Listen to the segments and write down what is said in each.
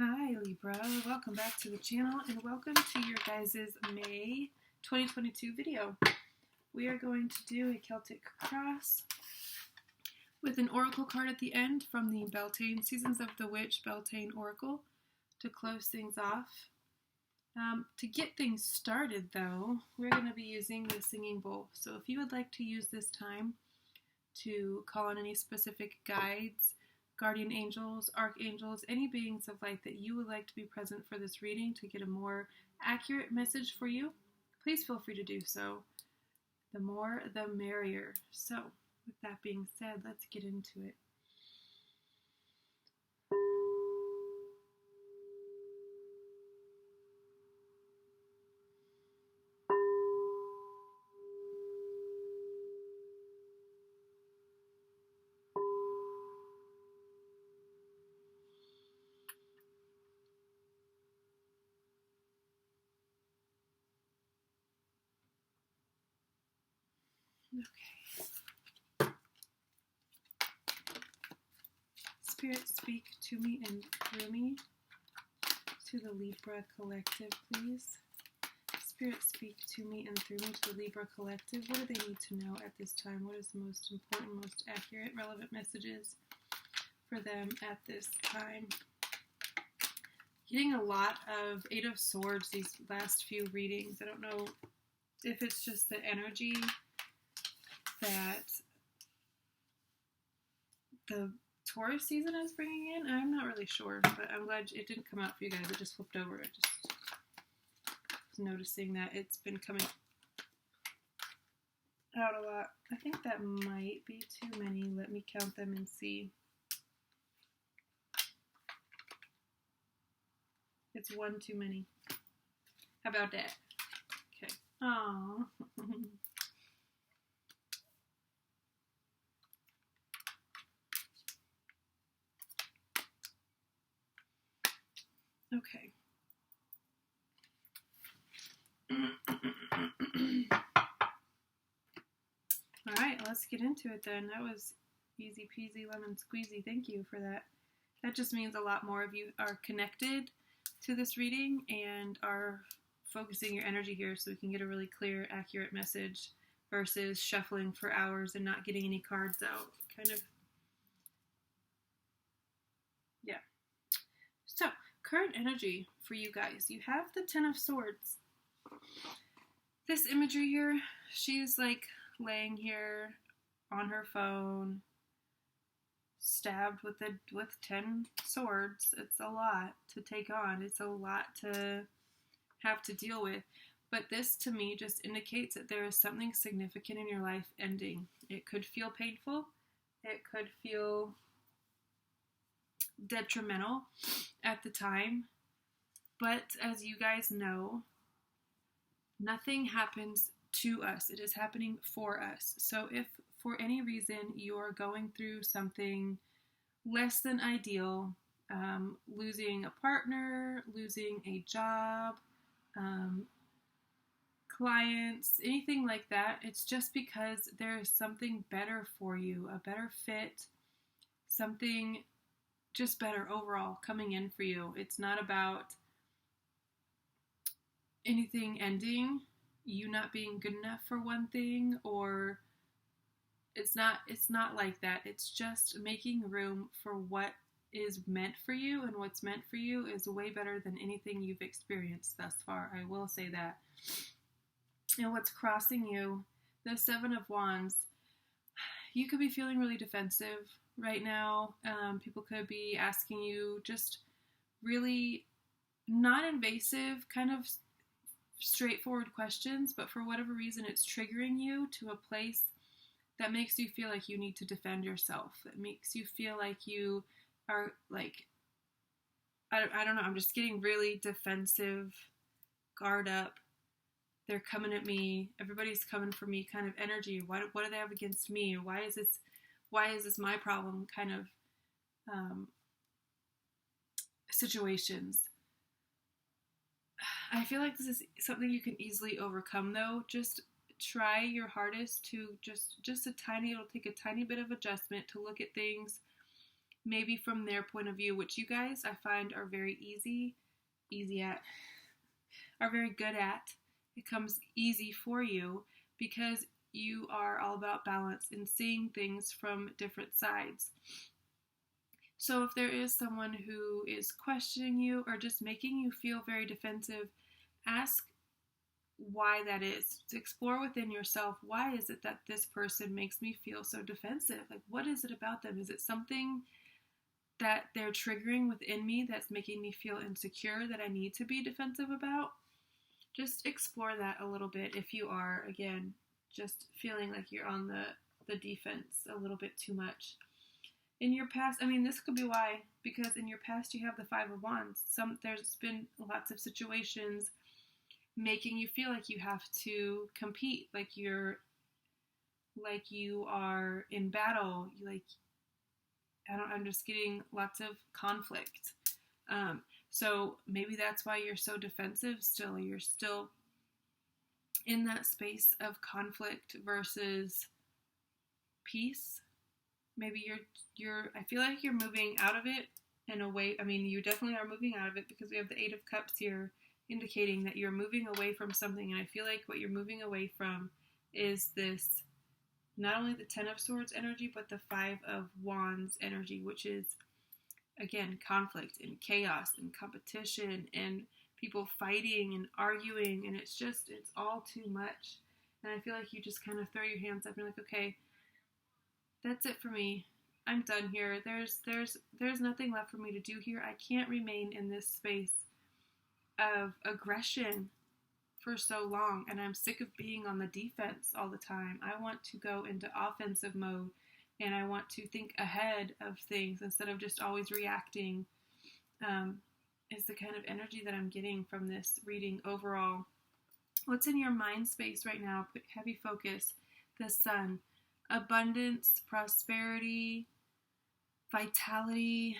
Hi Libra, welcome back to the channel and welcome to your guys' May 2022 video. We are going to do a Celtic cross with an oracle card at the end from the Beltane Seasons of the Witch Beltane Oracle to close things off. To get things started though, we're going to be using the singing bowl. So if you would like to use this time to call on any specific guides, guardian angels, archangels, any beings of light that you would like to be present for this reading to get a more accurate message for you, please feel free to do so. The more, the merrier. So, with that being said, let's get into it. Okay. Spirit, speak to me and through me. To the Libra Collective, please. Spirit, speak to me and through me to the Libra Collective. What do they need to know at this time? What is the most important, most accurate, relevant messages for them at this time? Getting a lot of Eight of Swords these last few readings. I don't know if it's just the energy that the Taurus season is bringing in. I'm not really sure, but I'm glad it didn't come out for you guys. It just flipped over. I just was noticing that it's been coming out a lot. I think that might be too many. Let me count them and see. It's one too many. How about that? Okay. Aww. Okay. All right, let's get into it then. That was easy peasy lemon squeezy. Thank you for that. That just means a lot more of you are connected to this reading and are focusing your energy here so we can get a really clear, accurate message versus shuffling for hours and not getting any cards out. Kind of, yeah. So, current energy for you guys. You have the Ten of Swords. This imagery here, she's like laying here on her phone, stabbed with 10 swords. It's a lot to take on. It's a lot to have to deal with. But this to me just indicates that there is something significant in your life ending. It could feel painful. It could feel detrimental at the time, but as you guys know, nothing happens to us. It is happening for us. So if for any reason you are going through something less than ideal, losing a partner, losing a job, clients, anything like that, it's just because there is something better for you, a better fit, something just better overall coming in for you. It's not about anything ending, you not being good enough for one thing, or it's not like that. It's just making room for what is meant for you, and what's meant for you is way better than anything you've experienced thus far. I will say that. And what's crossing you, the Seven of Wands, you could be feeling really defensive right now. People could be asking you just really not invasive, kind of straightforward questions, but for whatever reason it's triggering you to a place that makes you feel like you need to defend yourself. It makes you feel like you are like, I don't know, I'm just getting really defensive, guard up. They're coming at me. Everybody's coming for me kind of energy. What do they have against me? Why is this my problem kind of situations. I feel like this is something you can easily overcome though. Just try your hardest to just a tiny, it'll take a tiny bit of adjustment to look at things maybe from their point of view, which you guys I find are very are very good at. It comes easy for you because you are all about balance and seeing things from different sides. So if there is someone who is questioning you or just making you feel very defensive, ask why that is. To explore within yourself, why is it that this person makes me feel so defensive? Like, what is it about them? Is it something that they're triggering within me that's making me feel insecure that I need to be defensive about? Just explore that a little bit if you are, again, just feeling like you're on the defense a little bit too much. In your past, this could be why, because in your past you have the Five of Wands. There's been lots of situations making you feel like you have to compete, like you are in battle. I'm just getting lots of conflict. So maybe that's why you're so defensive still. You're still in that space of conflict versus peace. Maybe I feel like you're moving out of it and away. You definitely are moving out of it because we have the Eight of Cups here indicating that you're moving away from something. And I feel like what you're moving away from is this, not only the Ten of Swords energy, but the Five of Wands energy, which is, again, conflict and chaos and competition and people fighting and arguing. And it's all too much. And I feel like you just kind of throw your hands up and you're like, okay, that's it for me. I'm done here. There's nothing left for me to do here. I can't remain in this space of aggression for so long, and I'm sick of being on the defense all the time. I want to go into offensive mode, and I want to think ahead of things instead of just always reacting. Is the kind of energy that I'm getting from this reading overall. What's in your mind space right now? Put heavy focus. The Sun. Abundance, prosperity, vitality,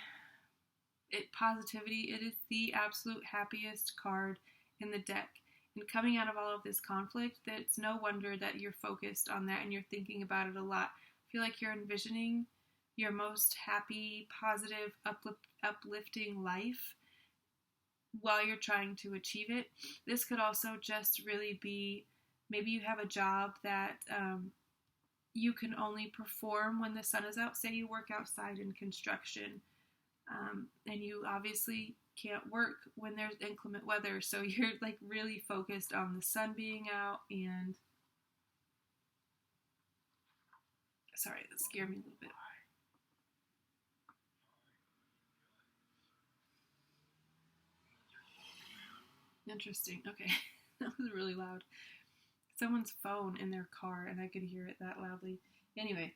positivity. It is the absolute happiest card in the deck. And coming out of all of this conflict, it's no wonder that you're focused on that and you're thinking about it a lot. I feel like you're envisioning your most happy, positive, uplifting life while you're trying to achieve it. This could also just really be, maybe you have a job that you can only perform when the sun is out. Say you work outside in construction, and you obviously can't work when there's inclement weather, so you're like really focused on the sun being out. And sorry, that scared me a little bit. Interesting. Okay. That was really loud. Someone's phone in their car, and I could hear it that loudly. Anyway,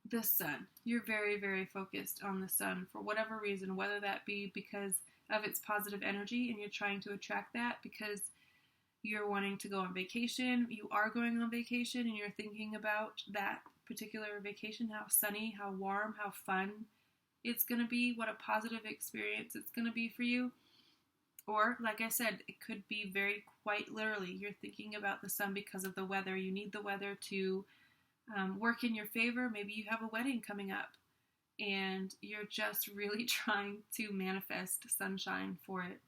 the sun. You're very, very focused on the sun for whatever reason, whether that be because of its positive energy and you're trying to attract that because you're wanting to go on vacation. You are going on vacation and you're thinking about that particular vacation, how sunny, how warm, how fun it's going to be, what a positive experience it's going to be for you. Or, like I said, it could be quite literally, you're thinking about the sun because of the weather. You need the weather to work in your favor. Maybe you have a wedding coming up and you're just really trying to manifest sunshine for it.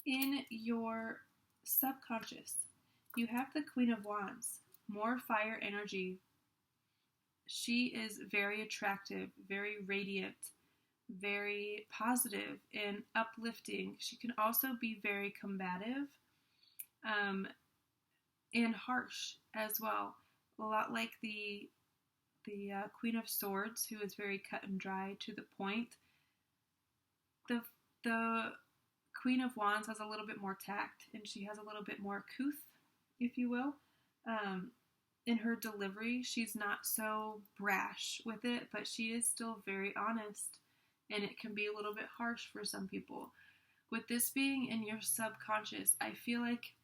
In your subconscious, you have the Queen of Wands, more fire energy. She is very attractive, very radiant, very positive and uplifting. She can also be very combative and harsh as well. A lot like the Queen of Swords, who is very cut and dry to the point. The Queen of Wands has a little bit more tact, and she has a little bit more couth, if you will. In her delivery, she's not so brash with it, but she is still very honest, and it can be a little bit harsh for some people. With this being in your subconscious, I feel like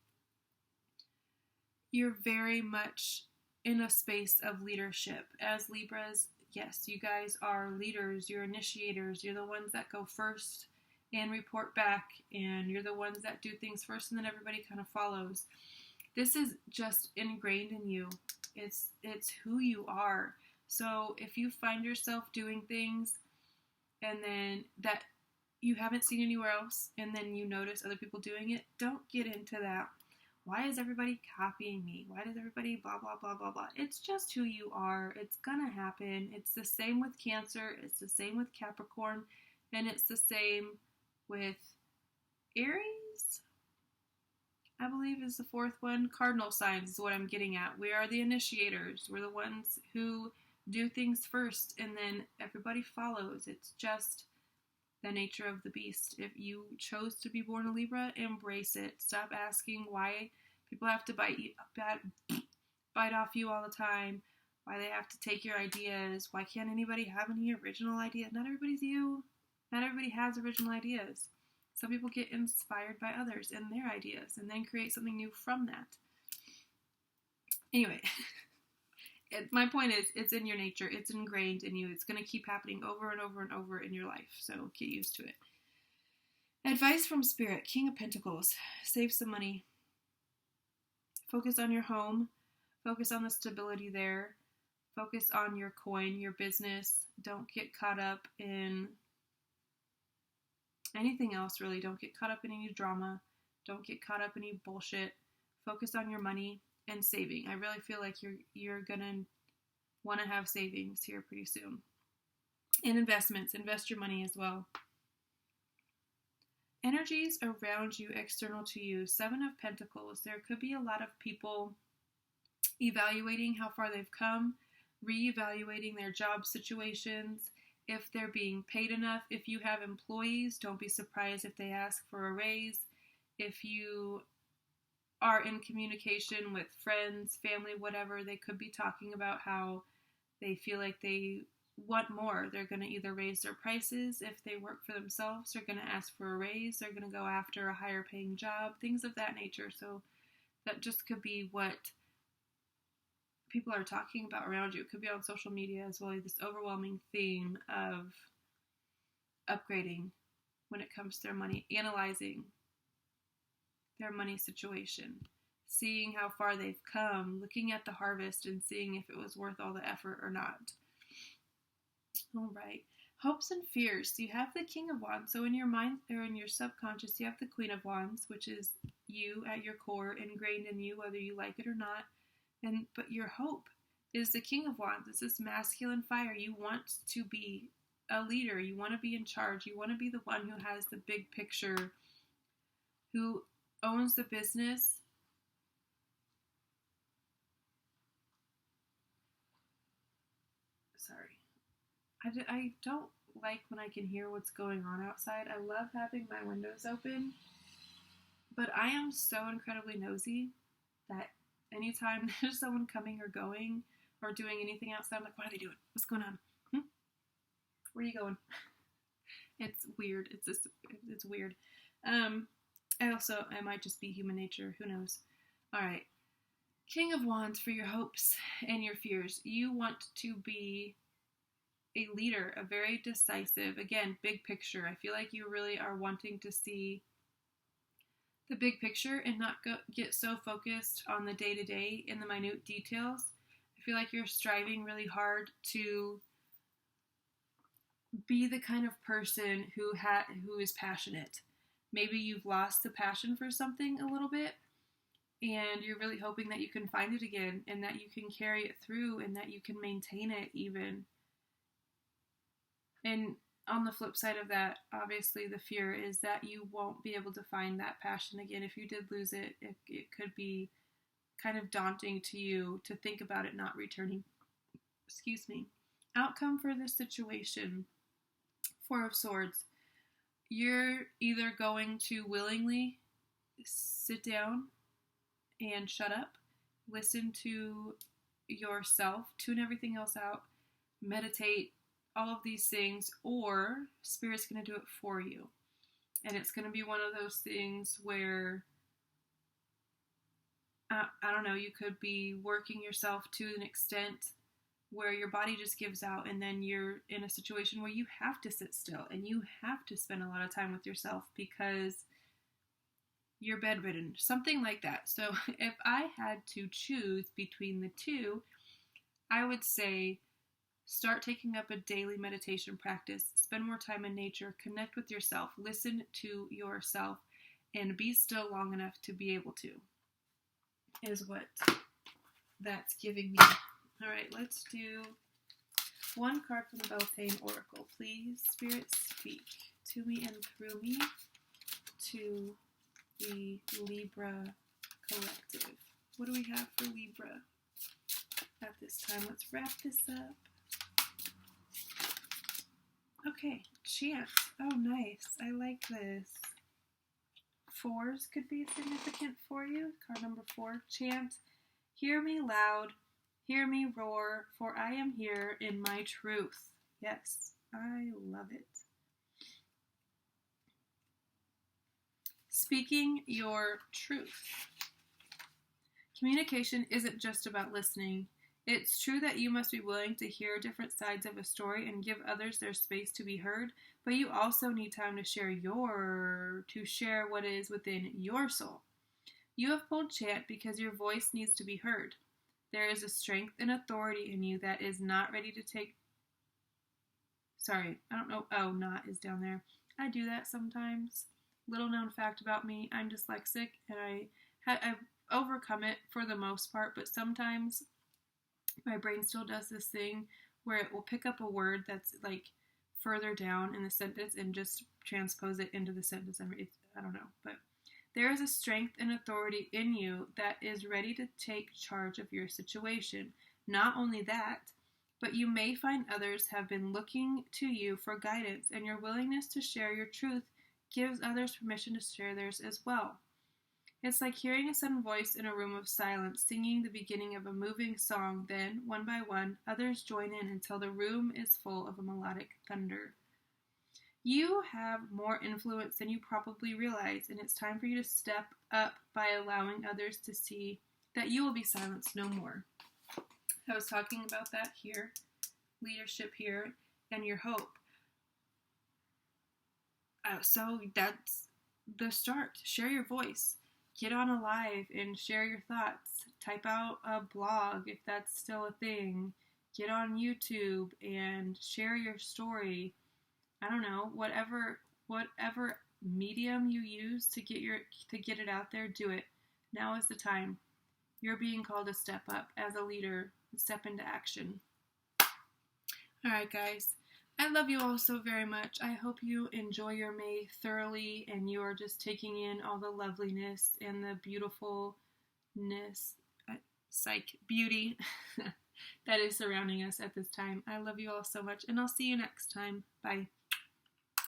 you're very much in a space of leadership. As Libras, yes, you guys are leaders, you're initiators, you're the ones that go first and report back, and you're the ones that do things first and then everybody kind of follows. This is just ingrained in you. It's who you are. So if you find yourself doing things and then that you haven't seen anywhere else, and then you notice other people doing it, don't get into that. Why is everybody copying me? Why does everybody blah, blah, blah, blah, blah? It's just who you are. It's gonna happen. It's the same with Cancer. It's the same with Capricorn. And it's the same with Aries, I believe is the fourth one. Cardinal signs is what I'm getting at. We are the initiators. We're the ones who do things first, and then everybody follows. It's just the nature of the beast. If you chose to be born a Libra, embrace it. Stop asking why people have to bite off you all the time, why they have to take your ideas, why can't anybody have any original idea? Not everybody's you. Not everybody has original ideas. Some people get inspired by others and their ideas and then create something new from that. Anyway, my point is, it's in your nature. It's ingrained in you. It's going to keep happening over and over and over in your life. So get used to it. Advice from Spirit. King of Pentacles. Save some money. Focus on your home. Focus on the stability there. Focus on your coin, your business. Don't get caught up in anything else, really. Don't get caught up in any drama. Don't get caught up in any bullshit. Focus on your money and saving. I really feel like you're gonna want to have savings here pretty soon. And investments. Invest your money as well. Energies around you, external to you. 7 of Pentacles. There could be a lot of people evaluating how far they've come, reevaluating their job situations, if they're being paid enough. If you have employees, don't be surprised if they ask for a raise. If you are in communication with friends, family, whatever, they could be talking about how they feel like they want more. They're going to either raise their prices. If they work for themselves, they're going to ask for a raise. They're going to go after a higher paying job, things of that nature. So that just could be what people are talking about around you. It could be on social media as well, this overwhelming theme of upgrading when it comes to their money, analyzing their money situation, seeing how far they've come, looking at the harvest and seeing if it was worth all the effort or not. All right. Hopes and fears. You have the King of Wands. So in your mind or in your subconscious, you have the Queen of Wands, which is you at your core, ingrained in you, whether you like it or not. But your hope is the King of Wands. It's this masculine fire. You want to be a leader. You want to be in charge. You want to be the one who has the big picture, who owns the business. Sorry. I don't like when I can hear what's going on outside. I love having my windows open, but I am so incredibly nosy that anytime there's someone coming or going or doing anything outside, I'm like, what are they doing? What's going on? Where are you going? It's weird. It's weird. I might just be human nature. Who knows? All right. King of Wands for your hopes and your fears. You want to be a leader, a very decisive, again, big picture. I feel like you really are wanting to see the big picture and not get so focused on the day-to-day and the minute details. I feel like you're striving really hard to be the kind of person who is passionate. Maybe you've lost the passion for something a little bit, and you're really hoping that you can find it again and that you can carry it through and that you can maintain it even. And on the flip side of that, obviously the fear is that you won't be able to find that passion again. If you did lose it, it could be kind of daunting to you to think about it not returning. Excuse me. Outcome for this situation. 4 of Swords. You're either going to willingly sit down and shut up, listen to yourself, tune everything else out, meditate, all of these things, or Spirit's going to do it for you. And it's going to be one of those things where, I don't know, you could be working yourself to an extent where your body just gives out, and then you're in a situation where you have to sit still and you have to spend a lot of time with yourself because you're bedridden, something like that. So if I had to choose between the two, I would say Start taking up a daily meditation practice. Spend more time in nature. Connect with yourself. Listen to yourself. And be still long enough to be able to. Is what that's giving me. All right, let's do one card from the Beltane Oracle. Please, Spirit, speak to me and through me to the Libra collective. What do we have for Libra at this time? Let's wrap this up. Okay, chant. Oh, nice. I like this. 4s could be significant for you. Card number 4, chant. Hear me loud, hear me roar, for I am here in my truth. Yes, I love it. Speaking your truth. Communication isn't just about listening. It's true that you must be willing to hear different sides of a story and give others their space to be heard, but you also need time to share what is within your soul. You have pulled chant because your voice needs to be heard. There is a strength and authority in you that is not ready to take... Sorry, I don't know. Oh, not is down there. I do that sometimes. Little known fact about me, I'm dyslexic, and I've overcome it for the most part, but sometimes my brain still does this thing where it will pick up a word that's like further down in the sentence and just transpose it into the sentence. I don't know, but there is a strength and authority in you that is ready to take charge of your situation. Not only that, but you may find others have been looking to you for guidance, and your willingness to share your truth gives others permission to share theirs as well. It's like hearing a sudden voice in a room of silence, singing the beginning of a moving song. Then, one by one, others join in until the room is full of a melodic thunder. You have more influence than you probably realize, and it's time for you to step up by allowing others to see that you will be silenced no more. I was talking about that here, leadership here, and your hope. So that's the start. Share your voice. Get on a live and share your thoughts. Type out a blog if that's still a thing. Get on YouTube and share your story. I don't know, whatever medium you use to get it out there, do it. Now is the time. You're being called to step up as a leader and step into action. All right, guys. I love you all so very much. I hope you enjoy your May thoroughly and you are just taking in all the loveliness and the beautifulness, beauty that is surrounding us at this time. I love you all so much, and I'll see you next time. Bye.